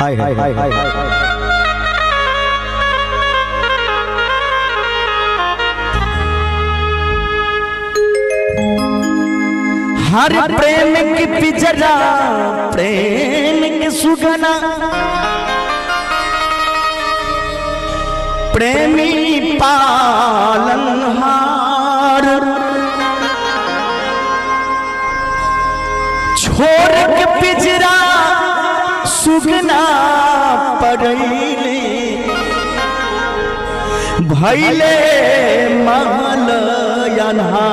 हाय हाय हाय हाय हर प्रेम की पिजरा प्रेम की सुगना प्रेमी पालनहार छोड़ के पिजरा सुगना पड़ैले भैले मालयनहार।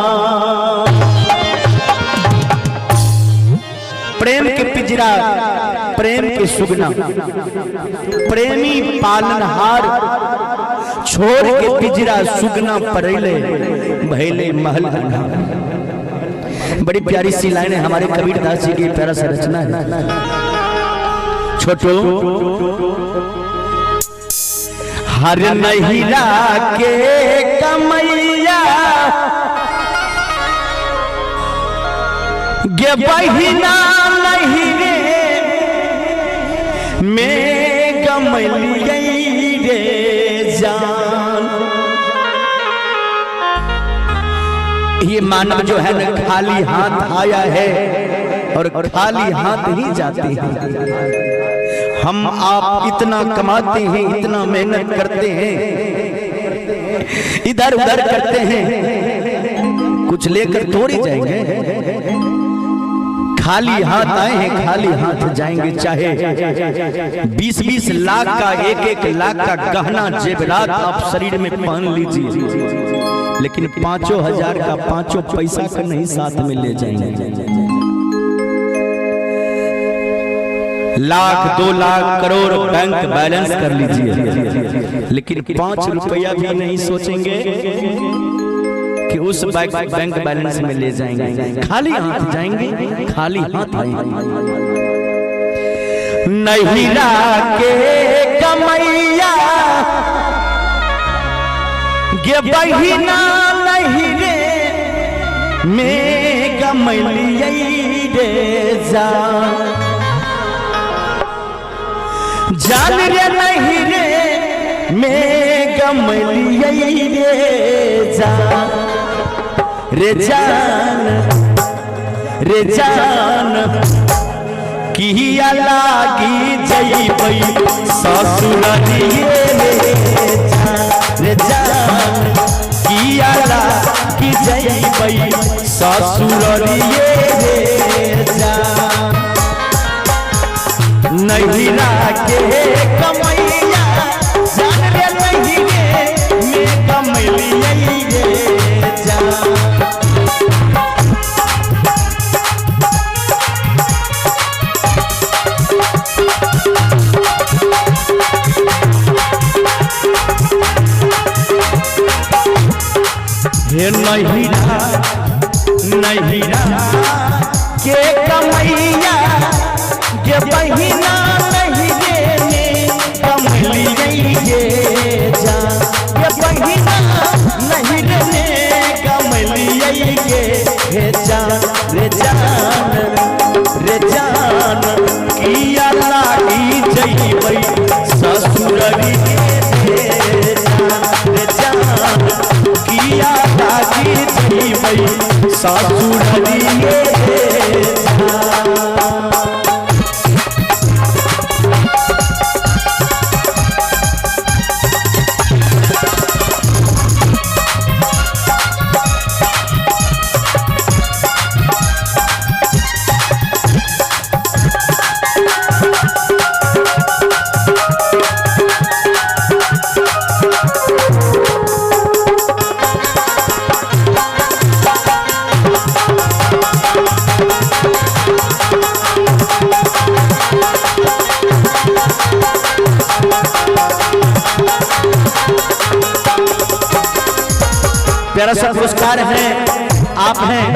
प्रेम के पिजरा प्रेम के सुगना प्रेमी पालनहार छोड़ के पिजरा सुगना पड़ैले भैले महल अनहार। बड़ी प्यारी सी लाइनें हमारे कबीरदास जी की प्यारा सा रचना है। छोटो हर नहिरा के कमैया गे बहिना नहिरे में गमलियै रे जान। ये मानव जो है ना खाली हाथ आया है और खाली हाथ ही जाते हैं। हम आप इतना कमाते हैं इतना मेहनत करते हैं इधर उधर करते हैं कुछ लेकर थोड़ी जाएंगे। खाली हाथ आए हैं खाली हाथ जाएंगे। चाहे 20-20 लाख का 1-1 लाख का गहना जेवरात आप शरीर में पहन लीजिए लेकिन 5,000 का 5 पैसा का नहीं साथ में ले जाएंगे। 1,00,000 2 लाख करोड़ बैंक बैलेंस कर लीजिए लेकिन 5 रुपया भी नहीं सोचेंगे कि उस बैंक बैलेंस में ले जाएंगे। खाली हाथ जाएंगे खाली हाथ आएंगे। नहिरा के कमैया गे बहिना नहिरे में गमलियै रे जान। जान रे नहिरे में गमलियै रे जान। रे जान किया लागी जइबै ससुररिये रे जान किया लागी जइबै ससुररिये रे जान। नहिरा के कमैया जान रे नहिरे में गमलियै रे जान। हे नहिरा नहिरा के कमैया गे बहिना नहिरे में गमलियै रे जान। गे बहिना नहिरे में गमलियै रे जान। रे जान किया लागी जइबै ससुररिये रे जान। रे जान किया लागी जइबै ससुररिये रे जान। प्यारा सा पुरस्कार है आप हैं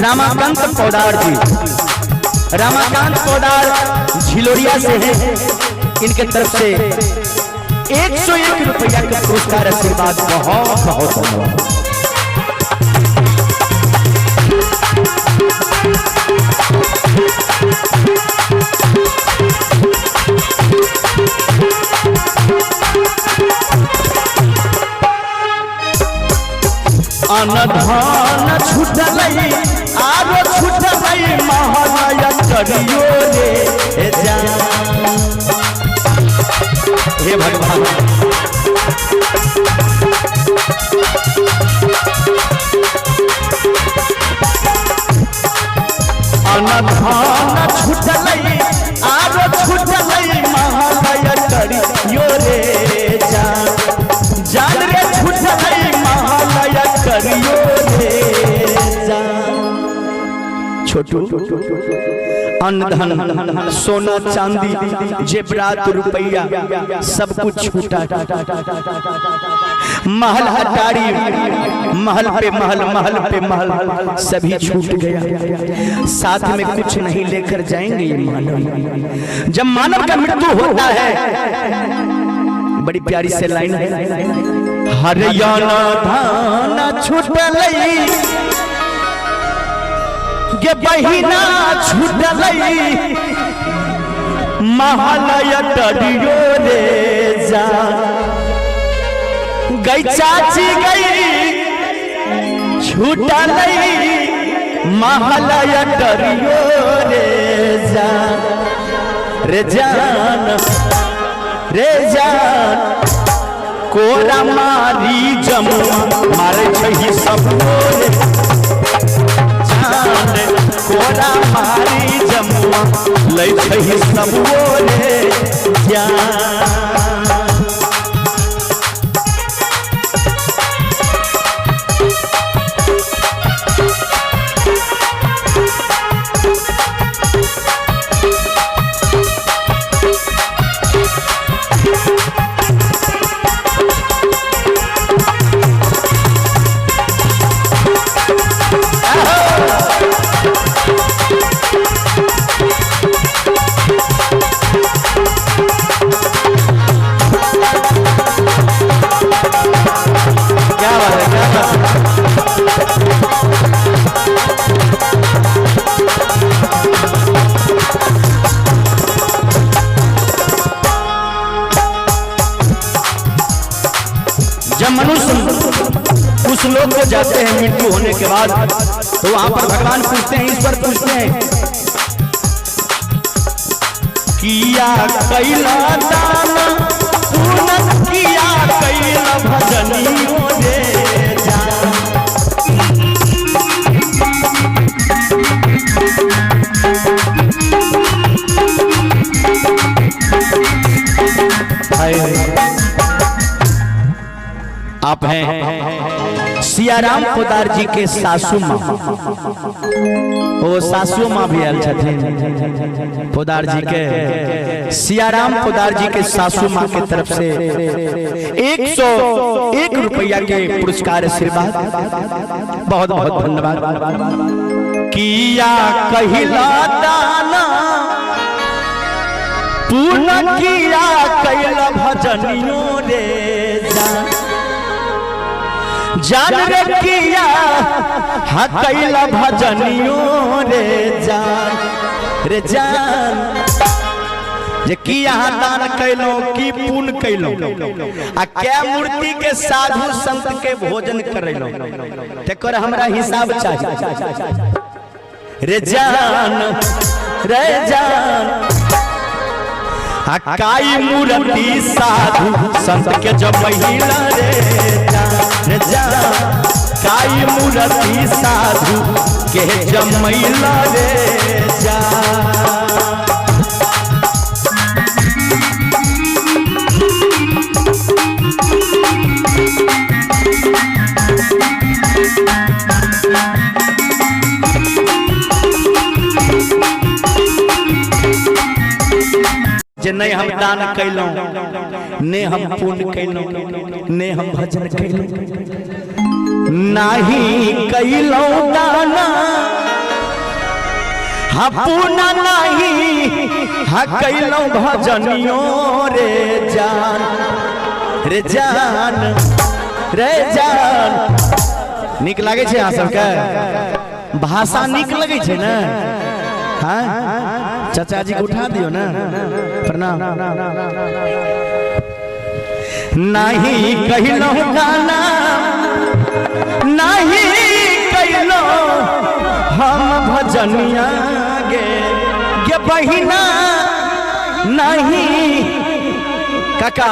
रामाकांत पौदार जी। रामाकांत पौदार झिलोरिया से हैं। इनके तरफ से 101 रुपया का पुरस्कार आशीर्वाद बहुत बहुत धन्यवाद। करियो रे जान। हे भगवान अनधान छुटलै आरो छुटलै महालय करियो रे जान। जान रे छुटलै महालय करियो रे जान। छोटू अन्न धन सोना चांदी जेवरात रुपया सब कुछ छूटा। महल हटारी महल पे महल महल पे महल सभी छूट गया। साथ में कुछ नहीं लेकर जाएंगे ये मानव। जब मानव का मृत्यु होता है, बड़ी प्यारी से लाइन है, हरियाणा धान छूटलै गे बहिना छूटलै महालय डरियो रे जान। गई चाची गई छूटलै महालय डरियो रे जान। रे जान रे जान कोरा मारी जमुआ मारे छही सब रे जान। कोरा मारी जमुआ लै छही सब रे जान। जब मनुष्य उस लोग को जाते हैं मृत्यु होने के बाद, तो वहां पर भगवान पूछते हैं, ईश्वर पूछते हैं, किया कैला दान पूर्ण किया कैला भजनियों रे जान। आप हैं सियाराम पोदार जी के सासू माँ। वो सासू माँ भी आयल छथिन पोदार जी के। सियाराम पोदार जी के सासू माँ के तरफ से 101 रुपया के पुरस्कार आशीर्वाद, बहुत बहुत धन्यवाद। किया कहिला दाना पूर्ण किया कैला भजनियों रे जान। जान रे किया कैला भजनियों रे जान। रे जान जे किया दान कैलो की पुण्य कैलो आ क्या मूर्ति के साधु संत के भोजन करैलो, तेकर हमरा हिसाब चाहिए। रे जान रे जान काई मूर्ति साधु संत के जब महिला रे जान। रे जान काई मूर्ति साधु के जब महिला रे जान। जे नहीं हम दान कैलों, ने हम पुण्य कैलों, ने हम भजन कैलों, नहीं कैलों दाना हाँ पुण्य नहीं हाँ कैलों भजनियों रे जान। रे जान रे जान निक लागे छे अहाँ सबके भाषा निक लगे छे ना। हाँ चाचा जी को उठा दियो ना, प्रणाम। नहीं कहलो गाना नहीं कहलो हम भजनिया गे के बहिना नहीं काका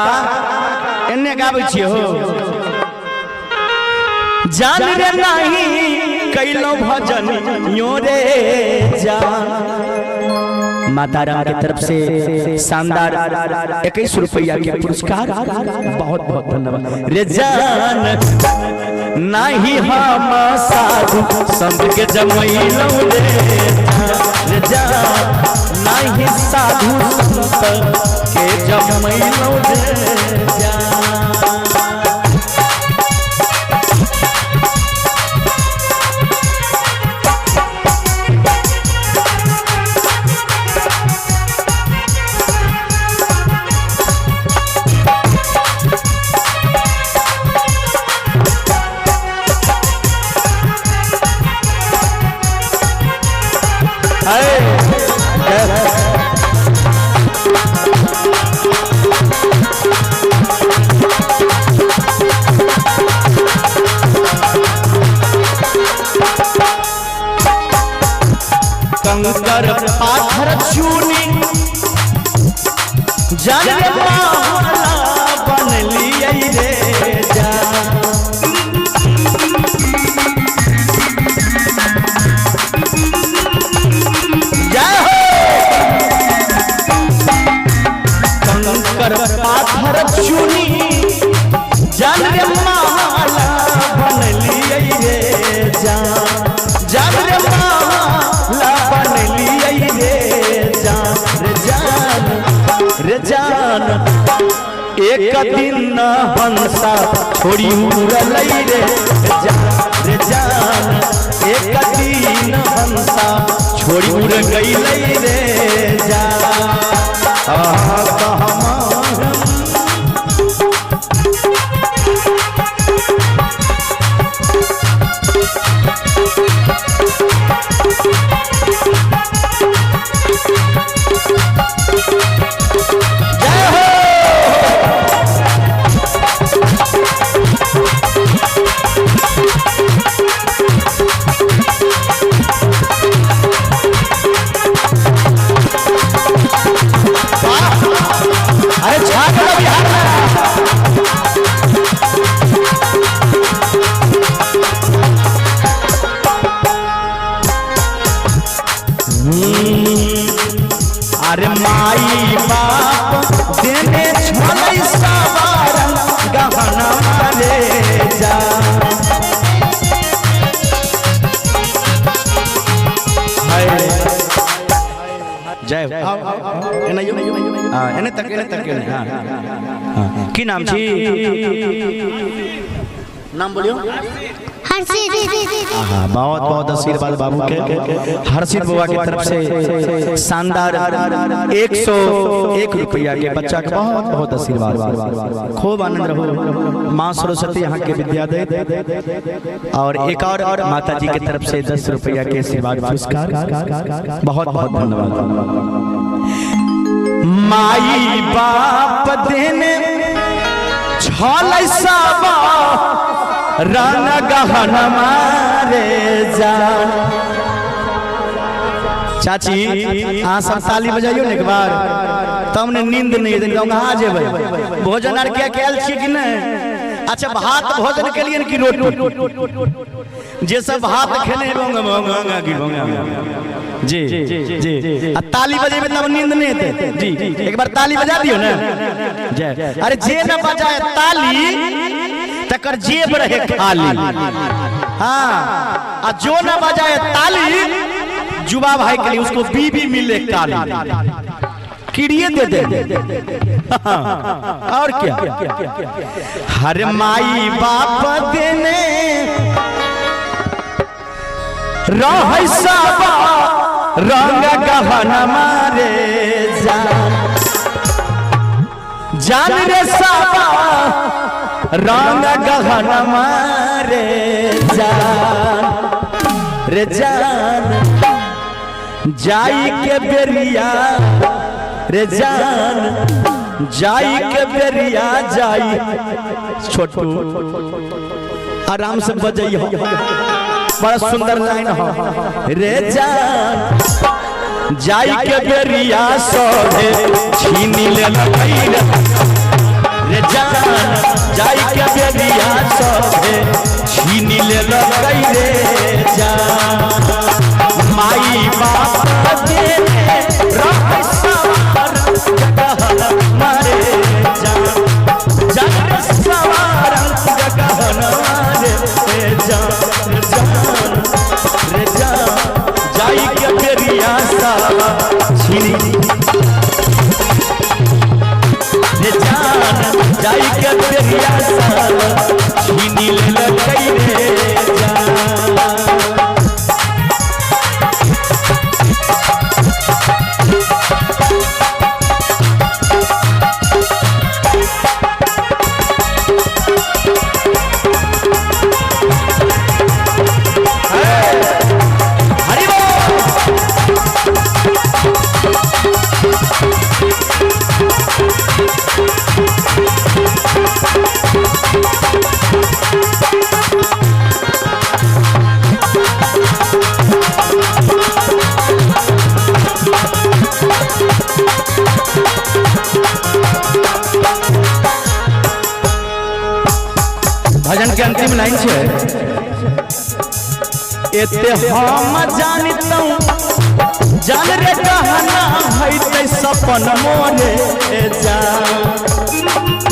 एने गाबै छियै हो जान रे नहीं कैलो भजन यो रे जान। माता राम की तरफ से शानदार 21 रुपया के पुरस्कार, बहुत बहुत धन्यवाद। रे जान नहीं हम साधु संत के जमैलो रे जान, नहीं साधु संत के जमैलो रे जान। कंकर पाथर चूनी जन माला बन लिये रे जान। जय हो कंकर पाथर चूनी जन माला बन लिये रे जान। जन रे जान एक दिन हंसा छोड़ी उड़लै रे जान। रे जान एक दिन हंसा छोड़ी उड़ गईलै रे जान। अरे माई बाप देने छलै सवार गहना रे जान। जय एने तक की नाम छी? नाम बोलियो। बहुत बहुत आशीर्वाद बाबू के। हर्षित बाबा की तरफ से शानदार 101 रुपया के बच्चा के बहुत बहुत आशीर्वाद। खूब आनंद रहो, माँ सरस्वती यहाँ के विद्या दे। और एक और माता जी की तरफ से 10 रुपया के आशीर्वाद पुरस्कार, बहुत बहुत धन्यवाद। माई बाप देने छलै सबा रंग गहना मारे जान। चाची हाँ सब ताली बजाइयो ने एक बार, तब ने नींद नहीं दिन कहाँ जेबै। भोजन आर क्या कैल छी कि नहीं? अच्छा भात भोजन के लिए कि रोटी? जे सब भात खेने जी जी ताली बजेबे तब नींद नहीं आते जी। एक बार ताली बजा दियो ना। जय। अरे जे न बजाए ताली तकर जेब रहे खाली। हाँ जो न बजाए ताली जुबा भाई के लिए उसको बीबी मिले काली, किड़िए दे दे। और क्या? हर माई बाप देने रह सबा रंग गहना मारे जान। जान रे सबा रंग गहना मारे जान। रे जान जाई के बेरिया रे जान जाई के बेरिया जाई। छोटू आराम से बजाइयो, बड़ा सुंदर लाइन हो। रे जान जाई के बेरिया सभे छीनी ले रे जान जाई के बेरिया सभे छीनी ले रे जान माई बाप दे रह सवार जगह मारे जान जग सवार जगह मारे जान रे जान जाई के बेरिया सावा छीनी रे जान जाई के बेरिया सावा छीनी ले रे जान भजन के अंतिम लाइन छे एते हम जानता जान रे कहना है ते सपन मोरे जान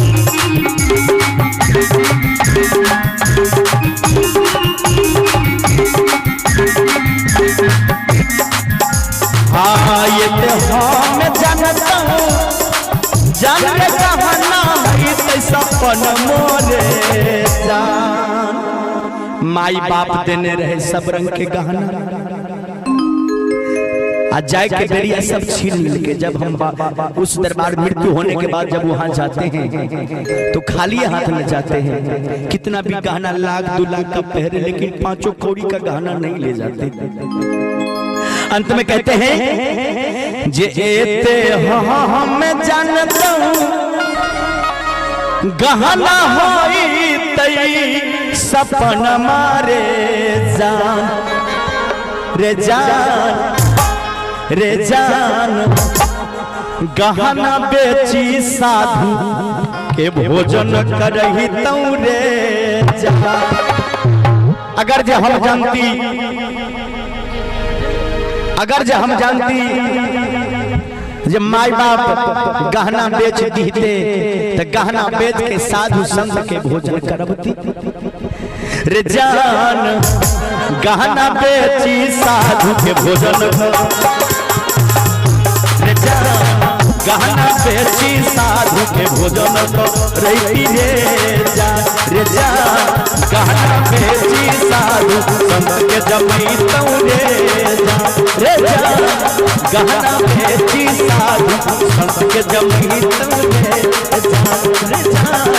हाँ एते हम जानता जान रे कहना है ते सपन मोरे जान माई बाप देने रहे सब रंग के गहना आज जाए के बेरिया सब छीन मिलके जब हम उस दरबार मृत्यु होने के बाद जब वहां जाते हैं तो खाली हाथ में जाते हैं कितना भी गहना लाख 2 लाख का पहरे लेकिन 5 कौड़ी का गहना नहीं ले जाते अंत में कहते हैं जे एते हम जानता हूं गहना होई तई सपन मारे जान रे जान रे जान गहना बेची साधु के भोजन करही तौ रे जान अगर जे हम जानती जे माई बाप गहना बेच दीते तो गहना बेच के साधु संत के भोजन करबती रे जान गहना बेची साधु के भोजन रे जान गहना बेची साधु के भोजन रही रे जान गहना बेची साधु संत के जमी तौ रे जान गहना बेची साधु संत के जमी तौ रे जान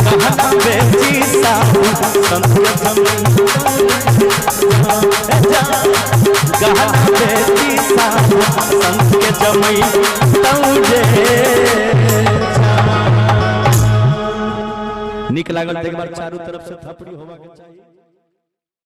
गहना बेची साधु संत के जमी गहना बेची साधु संत के जमी तौ रे निक लागल एक बार चारों तरफ से थपड़ी होवा के चाहिए।